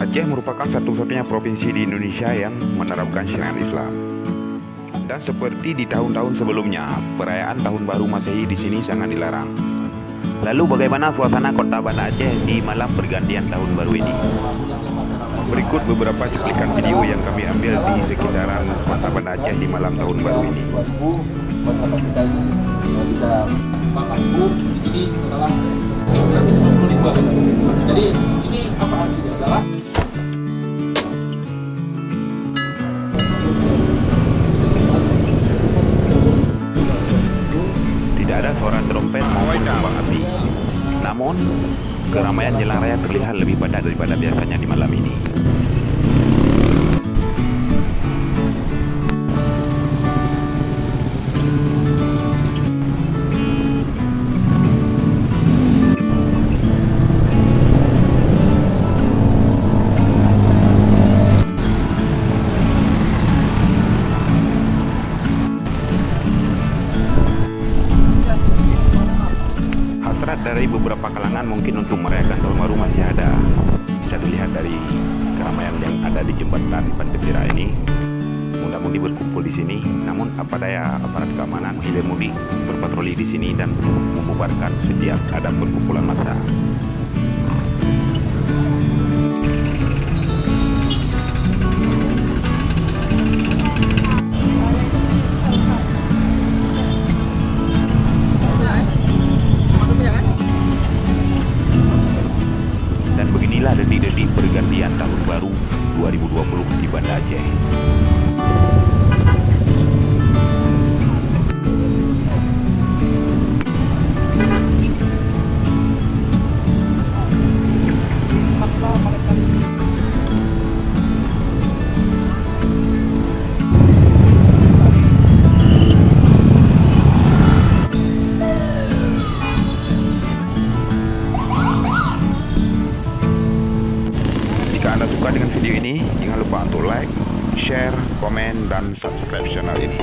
Aceh merupakan satu-satunya provinsi di Indonesia yang menerapkan syariat Islam. Dan seperti di tahun-tahun sebelumnya, perayaan Tahun Baru Masehi di sini sangat dilarang. Lalu bagaimana suasana kota Banda Aceh di malam pergantian Tahun Baru ini? Berikut beberapa cuplikan video yang kami ambil di sekitaran kota Banda Aceh di malam Tahun Baru ini. Di sini adalah jadi ini apa artinya adalah tidak ada suara trompet maupun kembang api. Namun, keramaian jelang raya terlihat lebih padat daripada biasanya di malam ini. Hasrat dari beberapa kalangan mungkin untuk merayakan Tahun Baru masih ada. Bisa dilihat dari keramaian yang ada di jembatan Pancasila ini. Mudah-mudi berkumpul di sini. Namun apa daya aparat keamanan hilir mudik berpatroli di sini dan membubarkan setiap ada perkumpulan massa. Dan beginilah detik-detik pergantian Tahun Baru 2020 di Banda Aceh. Jika Anda suka dengan video ini, jangan lupa untuk like, share, komen, dan subscribe channel ini.